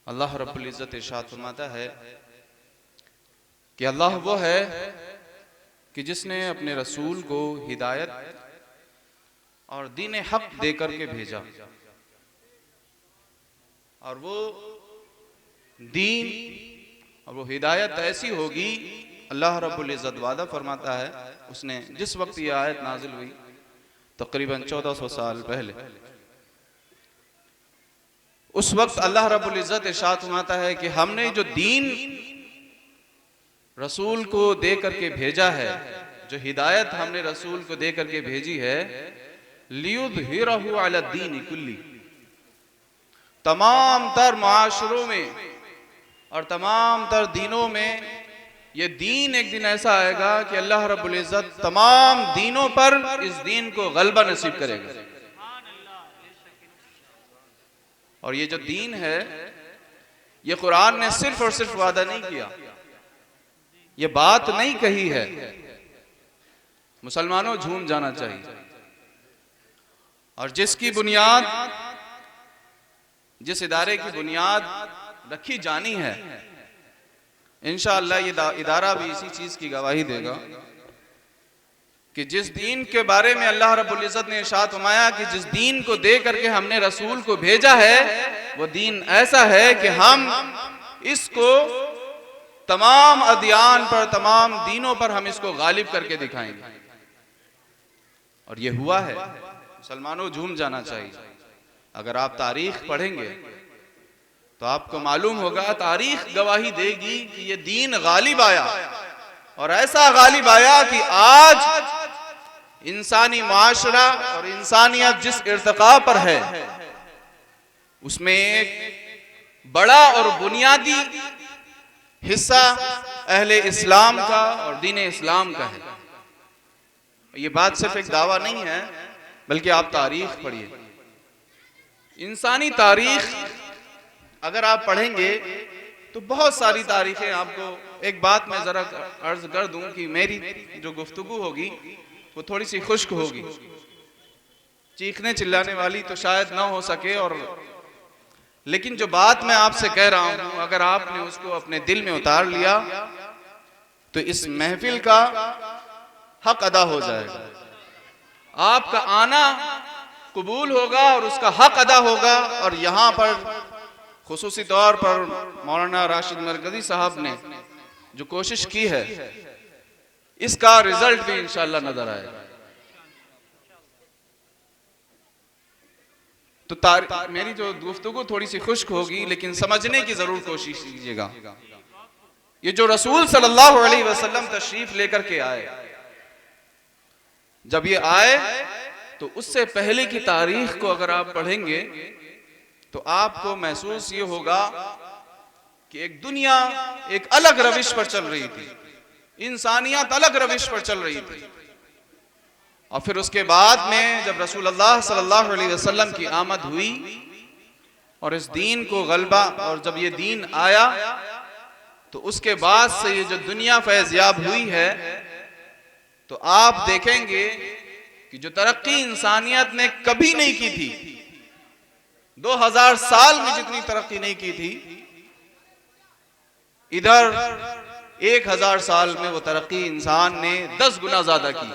अल्लाह रब्बुल इज़्ज़त इरशाद फरमाता है कि अल्लाह वो है कि जिसने अपने रसूल को हिदायत और दीन हक दे करके भेजा, और वो दीन और वो हिदायत ऐसी होगी, अल्लाह रब्बुल इज़्ज़त वादा फरमाता है, उसने जिस वक्त ये आयत नाजिल हुई तकरीबन 1400 साल पहले, उस वक्त अल्लाह रब्बुल इज़्ज़त इरशाद फरमाता है कि हमने जो दीन रसूल को दे करके भेजा है, जो हिदायत हमने रसूल को दे करके भेजी है, लियुज़हिरहु अला दीन कुल्ली, तमाम तर माशरों में और तमाम तर दीनों में ये दीन एक दिन ऐसा आएगा कि अल्लाह रब्बुल इज़्ज़त तमाम दीनों पर इस दीन को गलबा नसीब करेगा। और ये जो दीन है, ये कुरान ने सिर्फ और सिर्फ वादा नहीं किया, ये बात नहीं कही है। मुसलमानों, झूम जाना चाहिए। और जिसकी बुनियाद, जिस इदारे की बुनियाद रखी जानी है, इंशाअल्लाह ये इदारा भी इसी चीज की गवाही देगा कि जिस दीन के बारे में अल्लाह रब्बुल इज़्ज़त ने इरशाद फरमाया कि जिस दीन को दे करके हमने रसूल को भेजा है, वो दीन ऐसा है कि हम इसको तमाम अदियान पर, तमाम दीनों पर हम इसको गालिब करके दिखाएंगे। और ये हुआ है। मुसलमानों, झूम जाना चाहिए। अगर आप तारीख पढ़ेंगे तो आपको मालूम होगा, तारीख गवाही देगी कि ये दीन गालिब आया, और ऐसा गालिब आया कि आज इंसानी माशरा और इंसानियत जिस इर्तिका पर है, उसमें एक बड़ा और बुनियादी हिस्सा अहले इस्लाम का और दीन इस्लाम का है। ये बात सिर्फ एक दावा नहीं है, बल्कि आप तारीख पढ़िए। इंसानी तारीख अगर आप पढ़ेंगे तो बहुत सारी तारीखें आपको, एक बात मैं जरा अर्ज कर दूं कि मेरी जो गुफ्तगू होगी वो थोड़ी सी खुश्क होगी, चीखने चिल्लाने वाली तो शायद ना हो सके, और लेकिन जो बात मैं आपसे कह रहा हूं, अगर आपने उसको अपने दिल में उतार लिया तो इस महफिल का हक अदा हो जाएगा। आपका आना कबूल होगा और उसका हक अदा होगा। और यहाँ पर खुसूसी तौर पर मौलाना राशिद मरकजी साहब ने जो कोशिश की है, इसका रिजल्ट भी इंशाअल्लाह नजर आएगा। तो मेरी जो गुफ्तगू थोड़ी सी खुश्क होगी, लेकिन समझने की जरूर कोशिश कीजिएगा। ये जो रसूल सल्लल्लाहु अलैहि वसल्लम तशरीफ लेकर के आए, जब ये आए तो उससे पहले की तारीख को अगर आप पढ़ेंगे तो आपको महसूस ये होगा कि एक दुनिया एक अलग रविश पर चल रही थी, इंसानियत अलग रविश पर चल रही थी। और फिर उसके बाद में जब रसूलुल्लाह सल्लल्लाहु अलैहि वसल्लम की आमद हुई और इस दीन को गलबा, और जब ये दीन आया तो उसके बाद से ये जो दुनिया फैज़याब हुई है, तो आप देखेंगे कि जो तरक्की इंसानियत ने कभी नहीं की थी, 2000 साल में जितनी तरक्की नहीं की थी, इधर 1000 साल में वो तरक्की इंसान ने 10 गुना ज्यादा की।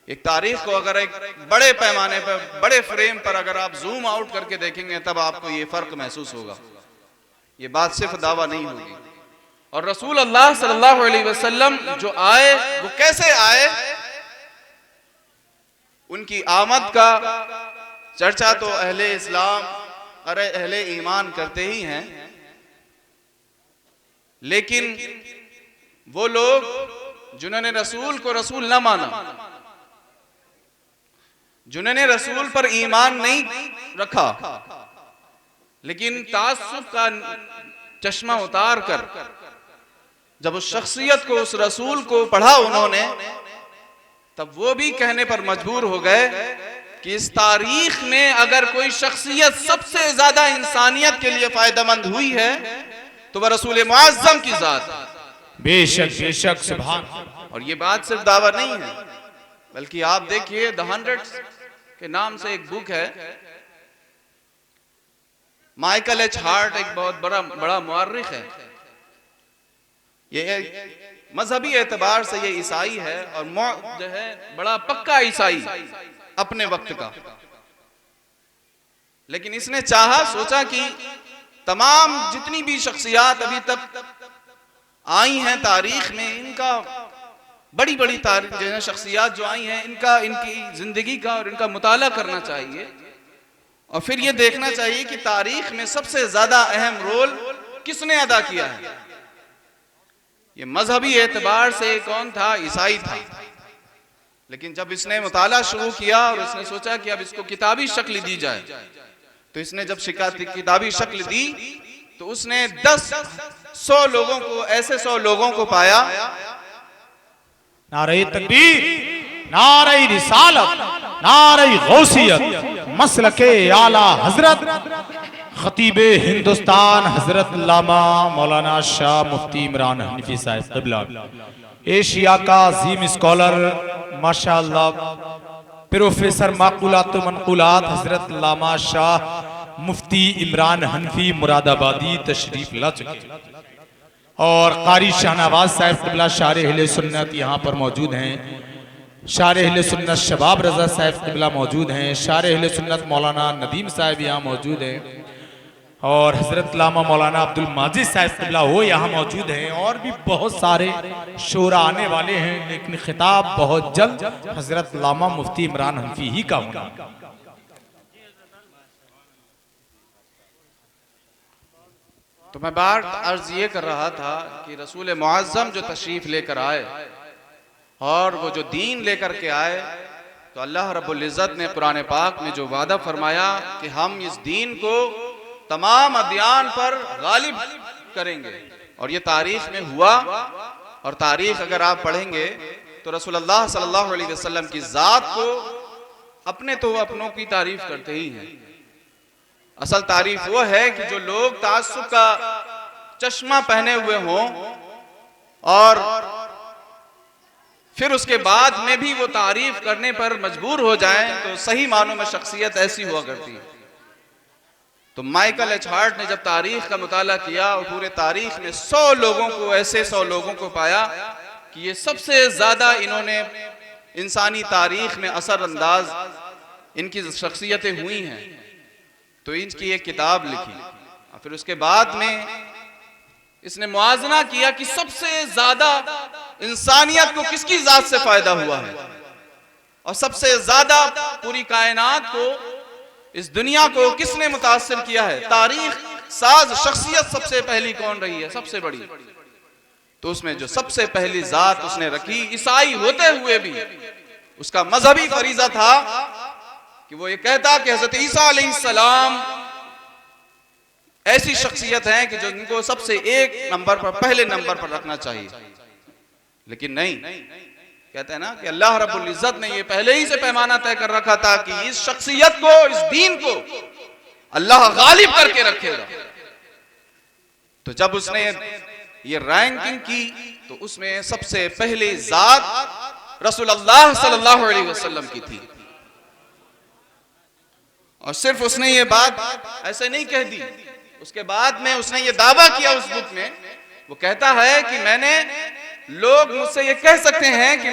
एक तारीख को अगर एक बड़े पैमाने पर, बड़े फ्रेम पर अगर आप जूम आउट करके देखेंगे, तब आपको ये फर्क महसूस होगा। ये बात सिर्फ दावा नहीं होगी। और रसूल अल्लाह सल्लल्लाहु अलैहि वसल्लम जो आए, वो कैसे आए, उनकी आमद का चर्चा तो अहले इस्लाम, अरे अहले ईमान करते ही हैं, लेकिन वो लोग जिन्होंने रसूल को रसूल न माना, जिन्होंने रसूल पर ईमान नहीं रखा, लेकिन तासुब का चश्मा उतार कर जब उस शख्सियत को, उस रसूल को पढ़ा उन्होंने, तब वो भी कहने पर मजबूर हो गए कि इस तारीख में अगर कोई शख्सियत सबसे ज्यादा इंसानियत के लिए फायदेमंद हुई है तो वह रसूल मुअज़्ज़म की जात। बेशक बेशक, सुभान। और ये बात सिर्फ दावा नहीं है, बल्कि आप देखिए द 100 के नाम से एक बुक है, माइकल एच हार्ट एक बहुत बड़ा मुअर्रिख है। ये मजहबी एतबार से ये ईसाई है और जो है बड़ा पक्का ईसाई अपने वक्त का। लेकिन इसने सोचा कि तमाम जितनी भी शख्सियात अभी तक आई हैं तारीख में, इनका बड़ी बड़ी तारीख जो है शख्सियात जो आई हैं, इनकी जिंदगी का और इनका मुताला करना चाहिए और फिर ये देखना चाहिए कि तारीख में सबसे ज्यादा अहम रोल किसने अदा किया है। ये मजहबी एतबार से कौन था? ईसाई था। लेकिन जब इसने मुताला शुरू किया और इसने सोचा कि अब इसको किताबी शक्ल दी जाए, तो इसने जब किताबी शक्ल दी तो उसने 100 लोगों को, ऐसे 100 लोगों को पाया। नारे तकबीर, नारे रिसालत, नारे गौसियत, मसलके आला हजरत खतीबे हिंदुस्तान हजरत अल्लामा मौलाना शाह मुफ्ती इमरान हनीफी साहब क़िबला, एशिया का अजीम स्कॉलर माशाअल्लाह, प्रोफेसर माकुलात मनकुलात हजरत अल्लामा शाह मुफ्ती इमरान हनीफी मुरादाबादी तशरीफ ला चुके और कारी शाहनवाज साहब क़िबला शारे अहले सुन्नत यहाँ पर मौजूद हैं। शारे अहले सुन्नत शबाब रजा साहब क़िबला मौजूद हैं। शारे अहले सुन्नत मौलाना नदीम साहब यहाँ मौजूद हैं और हजरत अल्लामा मौलाना अब्दुल माजिद साहब क़िबला वो यहाँ मौजूद हैं और भी बहुत सारे शोरा आने वाले हैं। लेकिन खिताब बहुत जल्द हजरत अल्लामा मुफ्ती इमरान हनीफी ही का होगा। तो मैं बात अर्ज ये कर रहा था कि रसूल मुअज़्ज़म जो तशरीफ लेकर आए और वो जो दीन लेकर के आए, तो अल्लाह रब्बुल इज़्ज़त ने कुरान पाक में जो वादा फरमाया कि हम इस दीन को तमाम अदियान पर गालिब करेंगे, और ये तारीख में हुआ। और तारीख अगर आप पढ़ेंगे तो रसूलुल्लाह सल्लल्लाहु अलैहि वसल्लम की जात को अपने तो अपनों की तारीफ करते ही हैं। असल तारीफ वो है कि जो लोग तासुब का चश्मा पहने हुए हों और फिर उसके बाद में भी वो तारीफ करने पर मजबूर हो जाएं, तो सही मानों में शख्सियत ऐसी हुआ करती है। तो माइकल एच हार्ट ने जब तारीख का मुताला किया और पूरे तारीख में 100 लोगों को, ऐसे 100 लोगों को पाया कि ये सबसे ज्यादा इन्होंने इंसानी तारीख में असर अंदाज इनकी शख्सियतें हुई हैं, तो इनकी एक किताब लिखी। और फिर उसके बाद में इसने मुआजना किया कि सबसे ज्यादा इंसानियत को किसकी जात से फायदा हुआ है और सबसे ज्यादा पूरी कायनात को, इस दुनिया को किसने मुतासिर किया है, तारीख साज शख्सियत सबसे पहली कौन रही है, सबसे बड़ी। तो उसमें जो सबसे पहली जात उसने रखी, ईसाई होते हुए भी उसका मजहबी फरीजा था कि वो ये कहता कि हजरत ईसा अलैहिस्सलाम ऐसी शख्सियत हैं कि जो इनको सबसे एक नंबर पर, पहले नंबर पर रखना चाहिए। लेकिन नहीं, कहते हैं ना कि अल्लाह रब्बुल इज़्ज़त ने ये पहले ही से पैमाना तय कर रखा था कि इस शख्सियत को, इस दीन को अल्लाह गालिब करके रखेगा। तो जब उसने ये रैंकिंग की तो उसमें सबसे पहली जात रसूलुल्लाह सल्लल्लाहु अलैहि वसल्लम की थी। और सिर्फ उसने ये बात ऐसे नहीं कह दी, उसके बाद में उसने ये दावा किया उस बुक में, वो कहता है कि लोग मुझसे ये कह सकते हैं कि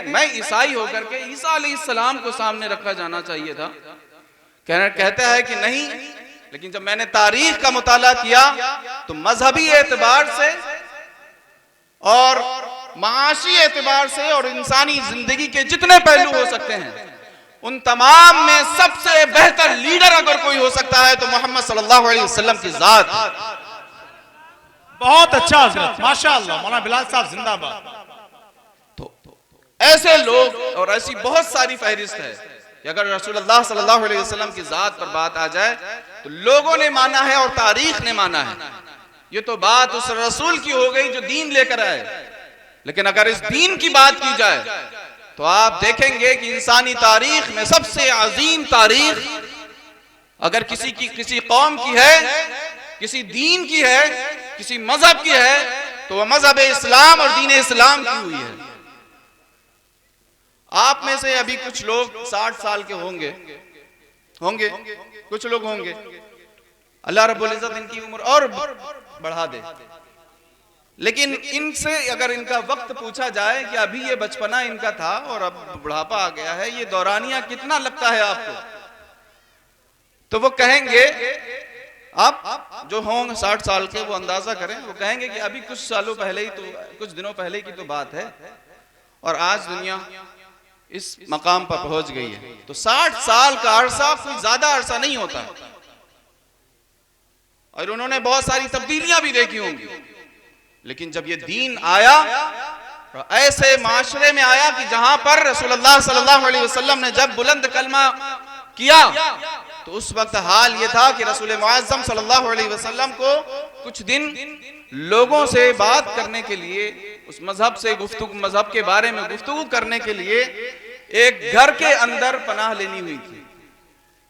मैं ईसाई होकर के ईसा अलैहिस्सलाम को सामने रखा जाना चाहिए था। कहता है कि नहीं, लेकिन जब मैंने तारीख का मुताला किया तो मजहबी एतबार से और माशी एतबार से और इंसानी जिंदगी के जितने पहलू हो सकते हैं, उन तमाम में सबसे बेहतर लीडर अगर कोई हो सकता है तो मोहम्मद सल्लल्लाहु अलैहि वसल्लम की जात। बहुत अच्छा हजरत, माशाअल्लाह, मौलाना बिलाल साहब जिंदाबाद। तो ऐसे लोग और ऐसी बहुत सारी फहरिस्त है कि अगर रसूलुल्लाह सल्लल्लाहु अलैहि वसल्लम की जात पर बात आ जाए तो लोगों ने माना है और तारीख ने माना है। ये तो बात उस रसूल की हो गई जो दीन लेकर आए। लेकिन अगर इस दीन की बात की जाए तो आप देखेंगे कि इंसानी तारीख में सबसे अजीम तारीख अगर किसी कौम की है, किसी दीन की है, किसी मजहब की है, तो वह मजहब इस्लाम और दीन इस्लाम की हुई है। आप में से अभी कुछ लोग 60 साल के होंगे कुछ लोग होंगे अल्लाह रब्बुल इज्जत इनकी उम्र और बढ़ा दे। लेकिन इनसे अगर इनका वक्त पूछा जाए कि अभी ये बचपना इनका था और अब बुढ़ापा आ गया है, ये दौरानिया कितना लगता है आपको, तो वो कहेंगे, आप जो होंगे 60 साल के वो अंदाजा करें, वो कहेंगे कि अभी कुछ सालों पहले ही तो, कुछ दिनों पहले की तो बात है और आज दुनिया इस मकाम पर पहुंच गई है। तो 60 साल का अरसा कोई ज्यादा अरसा नहीं होता है और उन्होंने बहुत सारी तब्दीलियां भी देखी होंगी। लेकिन जब ये दीन आया तो ऐसे माशरे में आया कि जहां पर रसूलुल्लाह सल्लल्लाहु अलैहि वसल्लम ने जब बुलंद कलमा किया तो उस वक्त हाल ये था कि रसूल मुअज़्ज़म सल्लल्लाहु अलैहि वसल्लम को कुछ दिन लोगों से बात करने के लिए, उस मजहब से गुफ्तगू, मजहब के बारे में गुफ्तगू करने के लिए एक घर के अंदर पनाह लेनी हुई थी,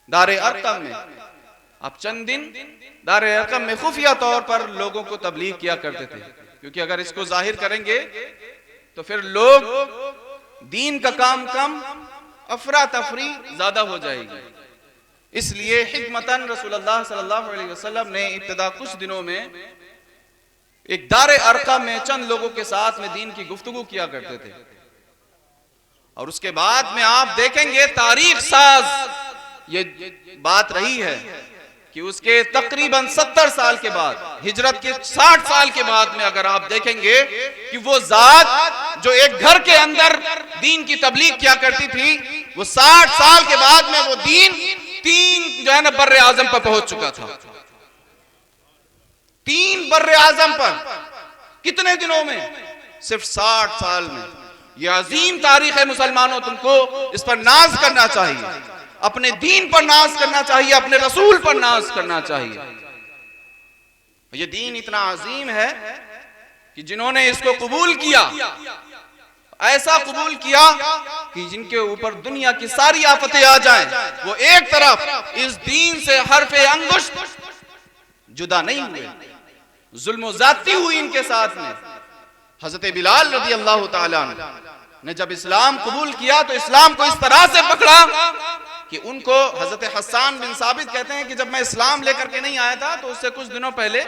दारे अरकम में। आप चंद दिन दारे अरकम में खुफिया तौर पर लोगों को तबलीग किया करते थे, क्योंकि अगर इसको जाहिर करेंगे तो फिर लोग दीन का काम कम, अफरा तफरी ज्यादा हो जाएगी। इसलिए हिकमतन रसूलुल्लाह सल्लल्लाहु अलैहि वसल्लम ने इब्तिदा कुछ दिनों में एक दारे अरकम में चंद लोगों के साथ में दीन की गुफ्तगू किया करते थे। और उसके बाद में आप देखेंगे तारीख साज ये बात रही है कि उसके तकरीबन 70 साल के बाद, हिजरत के 60 साल के बाद में अगर आप देखेंगे कि वो जात जो एक घर के अंदर दीन की तबलीग किया करती थी, वो 60 साल के बाद में वो दीन 3 जो है ना बर्रे आजम पर पहुंच चुका था। 3 बर्रे आजम पर कितने दिनों में? सिर्फ 60 साल में। यह अजीम तारीख है मुसलमानों, तुमको इस पर नाज करना चाहिए, अपने दीन पर नाज करना चाहिए, अपने रसूल पर नाज करना चाहिए। ये दीन इतना अजीम है कि जिन्होंने इसको कबूल किया, ऐसा कबूल किया कि जिनके ऊपर दुनिया की सारी आफतें आ जाएं, वो एक तरफ इस दीन से हरफे अंगुश्त जुदा नहीं हुए। जुल्म ज़्यादती हुई इनके साथ में। हजरत बिलाल रज़ी अल्लाह ताला ने जब इस्लाम कबूल किया तो इस्लाम को इस तरह से पकड़ा कि उनको हजरत हस्सान बिन साबित कहते हैं कि जब मैं इस्लाम लेकर के नहीं आया था तो उससे कुछ दिनों पहले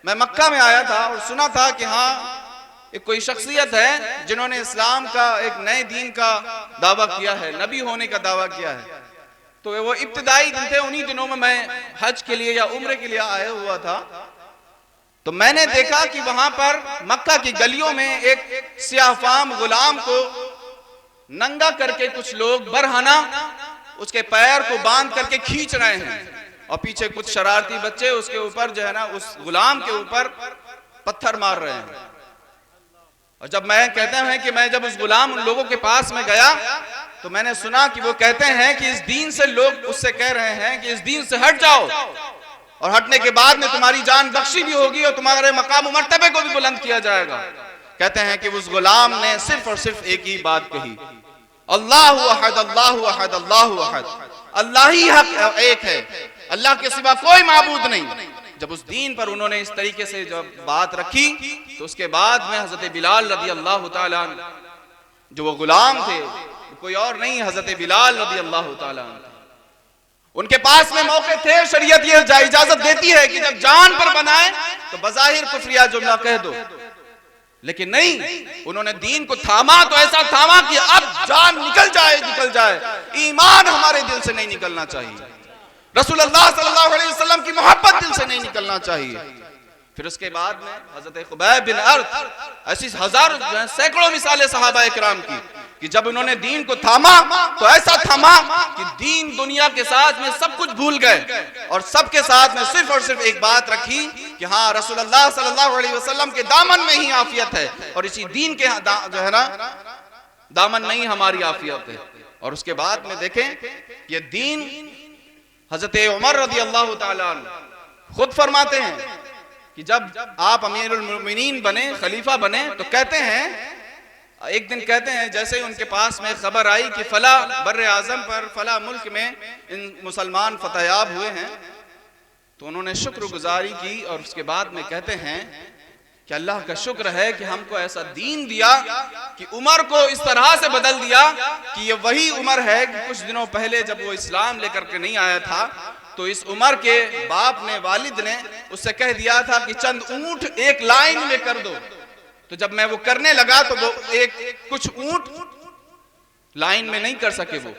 मैं मक्का में आया था और सुना था कि हाँ एक कोई शख्सियत है जिन्होंने इस्लाम का एक नए दीन का दावा किया है, नबी होने का दावा किया है। तो वो इब्तिदाई दिन थे, उन्हीं दिनों में मैं हज के लिए या उम्रे के लिए आया हुआ था। तो मैंने देखा कि वहां पर मक्का की गलियों में एक सियाहफाम गुलाम को नंगा करके कुछ लोग बरहना उसके पैर को बांध करके खींच रहे हैं और पीछे कुछ शरारती बच्चे उसके ऊपर जो है ना उस गुलाम के ऊपर पत्थर मार रहे हैं। और जब मैं कहते हैं कि मैं जब उस गुलाम उन लोगों के पास में गया तो मैंने सुना कि वो कहते हैं कि इस दीन से, लोग उससे कह रहे हैं कि इस दीन से हट जाओ और हटने के बाद में तुम्हारी जान बख्शी भी होगी और तुम्हारे मकाम मर्तबे को भी बुलंद किया जाएगा। कहते हैं कि उस गुलाम ने सिर्फ और सिर्फ एक ही बात कही, अल्लाहु अहद अल्लाहु अहद अल्लाहु अहद, अल्लाह ही हक एक है, अल्लाह के सिवा कोई माबूद नहीं। जब उस दीन पर उन्होंने इस तरीके से जब बात रखी तो उसके बाद में हजरत बिलाल रज़ी अल्लाह ताला जो वो गुलाम थे, कोई और नहीं, हजरत बिलाल रज़ी अल्लाह ताला, उनके पास में मौके थे। शरीयत ये इजाजत देती है कि जब जान पर बनाए तो बज़ाहिर कुफ्रिया जुमला कह दो, लेकिन नहीं, उन्होंने दीन को थामा तो ऐसा थामा कि अब जान निकल जाए, ईमान हमारे दिल से नहीं निकलना चाहिए, रसूलुल्लाह सल्लल्लाहु अलैहि वसल्लम की मोहब्बत दिल से नहीं निकलना चाहिए। फिर उसके बाद में हजरत खुबैब बिन अर्त, ऐसी हजारों सैकड़ों मिसालें सहाबा इकराम की कि जब उन्होंने दीन को थामा तो ऐसा थामा कि दीन दुनिया के साथ में सब कुछ भूल गए और सबके साथ में सिर्फ और सिर्फ एक बात रखी कि हाँ रसूलुल्लाह सल्लल्लाहु अलैहि वसल्लम के दामन में ही आफियत है और इसी दीन के जो है ना दामन में ही हमारी आफियत है। और उसके बाद में देखें ये दीन, हजरत उमर रज़ी अल्लाह ताला खुद फरमाते हैं कि जब आप अमीरुल मोमिनीन बने, खलीफा बने, तो कहते हैं, एक दिन कहते हैं जैसे ही उनके पास में खबर आई कि फला बर्रे आजम पर, फला मुल्क में इन मुसलमान फतयाब हुए हैं, तो उन्होंने शुक्रगुजारी की और उसके बाद में कहते हैं कि अल्लाह का शुक्र है कि हमको ऐसा दीन दिया कि उमर को इस तरह से बदल दिया कि ये वही उमर है कि कुछ दिनों पहले जब वो इस्लाम लेकर के नहीं आया था तो इस उमर के बाप ने, वालिद ने उससे कह दिया था कि चंद ऊंट एक लाइन में कर दो। तो जब मैं वो करने लगा तो वो कुछ ऊंट लाइन में नहीं कर सके। वो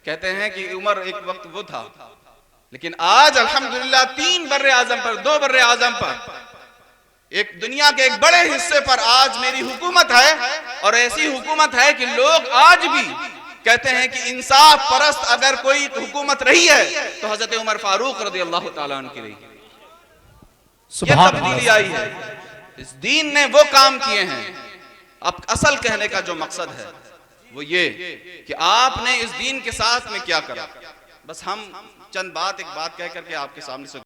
कहते हैं कि उमर एक वक्त वो था, लेकिन आज अल्हम्दुलिल्लाह 3 बर्रे आजम पर, 2 बर्रे आजम पर, एक दुनिया के एक बड़े हिस्से पर आज मेरी हुकूमत है। और ऐसी हुकूमत है कि लोग आज भी कहते हैं कि इंसाफ परस्त अगर कोई हुकूमत रही है तो हजरत उमर फारूक रज़ी अल्लाह ताला अन्हु की रही है। ये तब्दीली आई है, इस दीन ने वो काम किए हैं। अब असल कहने का जो मकसद है वो ये कि आपने इस दीन के साथ में क्या करा। बस हम चंद एक बात कह करके आपके सामने से